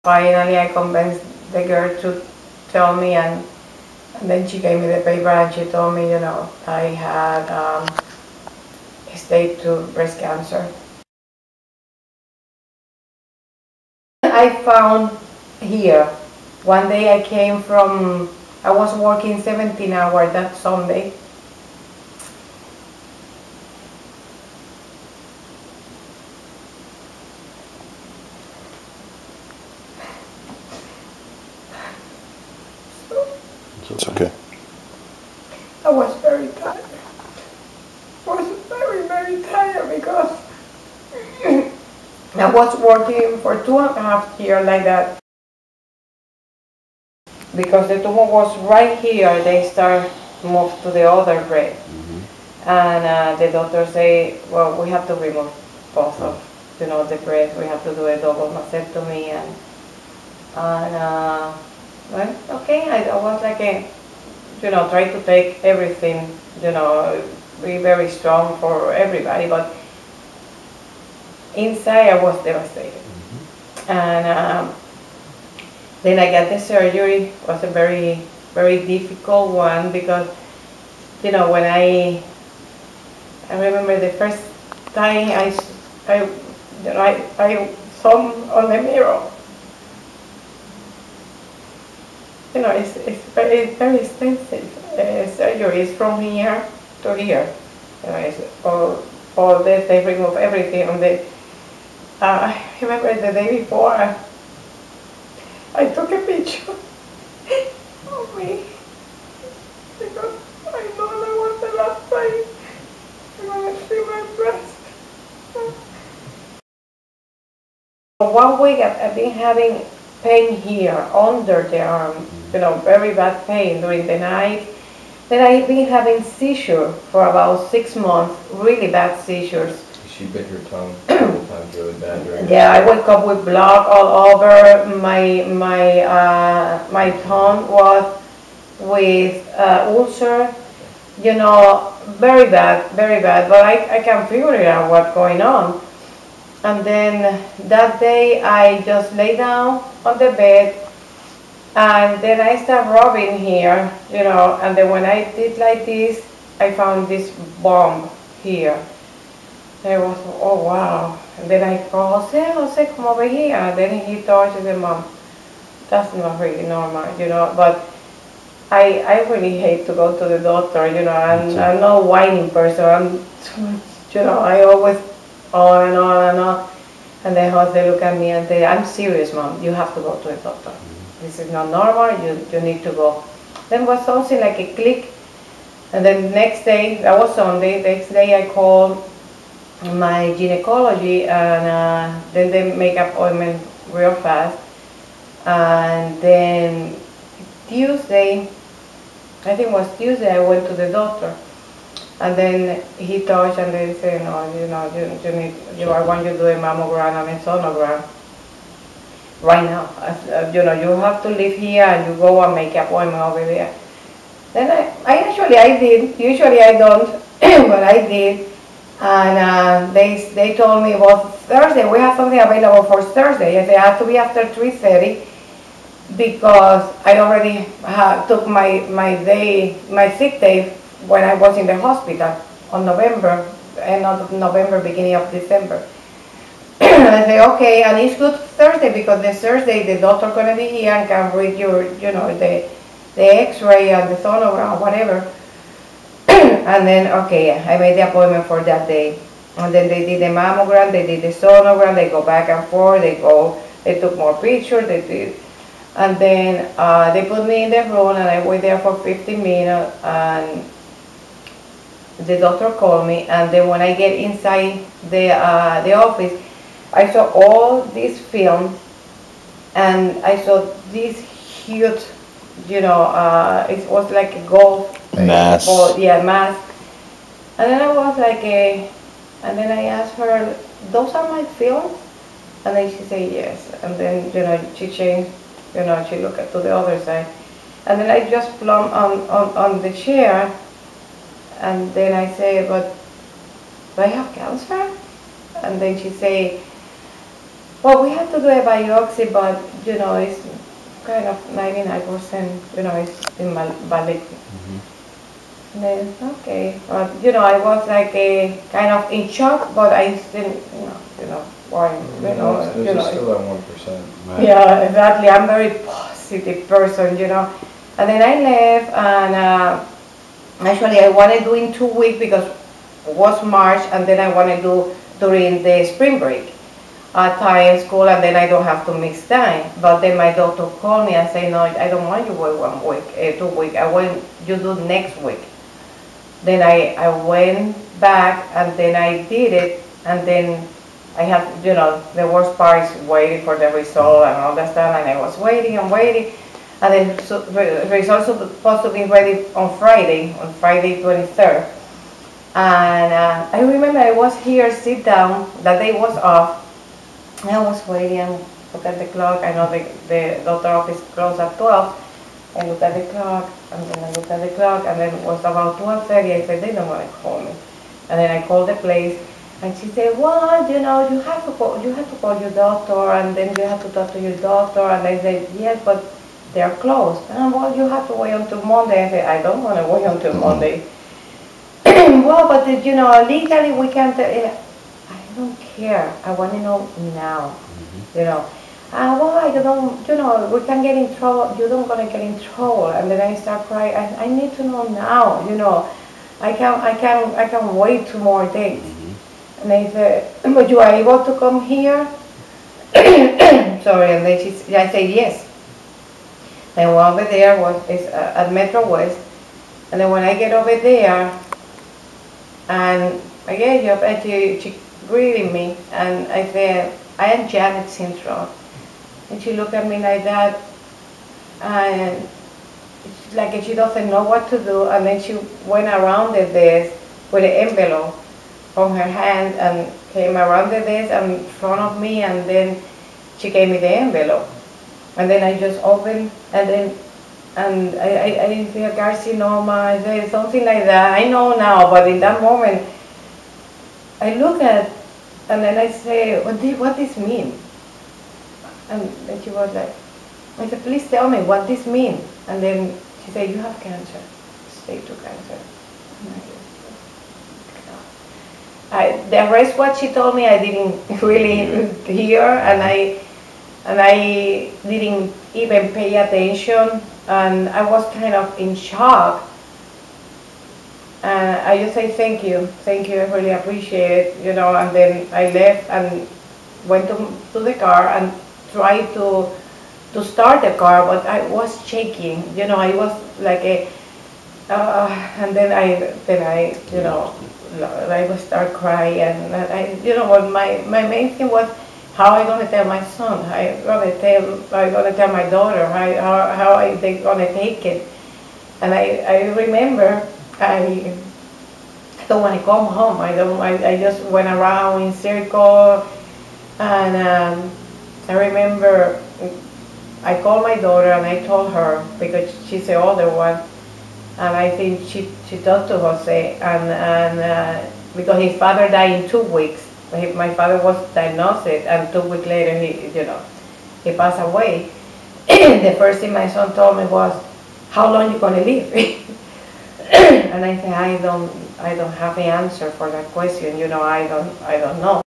Finally, I convinced the girl to tell me, and then she gave me the paper and she told me, I had stage 2 breast cancer. I found here. One day I was working 17 hours that Sunday. It's okay. I was very tired. I was very, very tired because I was working for 2.5 years like that. Because the tumor was right here, they start move to the other breast. And the doctor say, well, we have to remove both of, the breast. We have to do a double mastectomy, and well, okay. I was like try to take everything, be very strong for everybody, but inside I was devastated. And then I got the surgery. It was a very, very difficult one because, when I remember the first time I saw on the mirror. It's very, very expensive surgery. It's from here to here. It's all this. They remove everything. I remember the day before, I took a picture of me because I know that was the last time I'm going to see my breast. 1 week I've been having pain here under the arm, very bad pain during the night. Then I've been having seizures for about 6 months, really bad seizures. She bit her tongue several times really bad. Yeah, I wake up with blood all over. My tongue was with ulcer, very bad, very bad. But I can't figure out what's going on. And then that day I just lay down on the bed, and then I start rubbing here, and then when I did like this, I found this bump here. I was, oh wow. And then I called, Jose, come over here. And then he touched the Mom, that's not really normal, but I really hate to go to the doctor, I'm not a whining person. I always on and on and on. And then Jose look at me and say, I'm serious, Mom, you have to go to the doctor. This is not normal, you need to go. Then was something like a click. And then next day, that was Sunday, next day I called my gynecology, and then they make appointment real fast. And then Tuesday, I think it was Tuesday, I went to the doctor. And then he touched and they said, no, I want you to do a mammogram and a sonogram right now. You have to live here and you go and make an appointment over there. Then I did. Usually I don't, but I did. And they told me, well, Thursday, we have something available for Thursday. I said, it has to be after 3:30 because I already took my sick day when I was in the hospital on November, end of November, beginning of December. I say, okay, and it's good Thursday because the Thursday the doctor gonna be here and can read your, the X-ray and the sonogram, whatever. And then, okay, I made the appointment for that day. And then they did the mammogram, they did the sonogram, they go back and forth, they took more pictures, they did. And then they put me in the room and I wait there for 15 minutes and the doctor called me. And then when I get inside the office, I saw all these films and I saw this huge, it was like a golf mass. Ball, yeah, mass. And then I was like, and then I asked her, those are my films? And then she said yes. And then, she changed, she looked to the other side. And then I just plumped on the chair. And then I say, but do I have cancer? And then she say, Well, we had to do a biopsy, but it's kind of 99%, it's invalid. And then, okay, but I was like a kind of in shock, but I still, why, There's still that 1%. yeah, exactly. I'm very positive person. And then I left, and actually I wanted to do in 2 weeks because it was March, and then I want to do during the spring break time school, and then I don't have to mix time. But then my doctor called me and said, no, I don't want you to wait 1 week, 2 weeks. I want you to do next week. Then I went back, and then I did it, and then I have, the worst part is waiting for the result and all that stuff, and I was waiting and waiting, and then the results were supposed to be ready on Friday 23rd. And I remember I was here, sit down, that day was off, and I was waiting and look at the clock. I know the doctor office closed at 12. I looked at the clock, and then I looked at the clock, and then it was about 12:30. I said, they don't want to call me. And then I called the place, and she said, well, you have to call your doctor, and then you have to talk to your doctor. And I said, yes, but they are closed. And well, you have to wait until Monday. I said, I don't want to wait until Monday. Well, but legally we can't. I don't care. I want to know now. Well, I don't, we can get in trouble. You don't gonna get in trouble. And then I start crying. I need to know now. I can wait 2 more days. And they said, but you are able to come here? Sorry. And then I said yes. And over there is at Metro West. And then when I get over there, and I get up, and she greeted me, and I said, I am Janet Syndrome. And she looked at me like that, and it's like she doesn't know what to do. And then she went around the desk with an envelope on her hand and came around the desk and in front of me, and then she gave me the envelope. And then I just opened, and I didn't feel carcinoma, I said something like that. I know now, but in that moment, I look at, and then I say, what this mean? And then she was like, I said, please tell me what this means. And then she said, you have cancer, stage 2 cancer. The rest what she told me I didn't really hear, and I didn't even pay attention, and I was kind of in shock. And I just say thank you, I really appreciate it, and then I left and went to the car and tried to start the car, but I was shaking, I was like and then I would start crying, and what my main thing was, how I gonna tell my son, how I gonna tell my daughter, how are they gonna take it. And I remember I don't want to come home. I just went around in circle, and I remember I called my daughter and I told her, because she's the older one, and I think she talked to Jose, and because his father died in 2 weeks. My father was diagnosed, and 2 weeks later he passed away. The first thing my son told me was, how long you gonna live? And I said, I don't have the answer for that question, I don't know.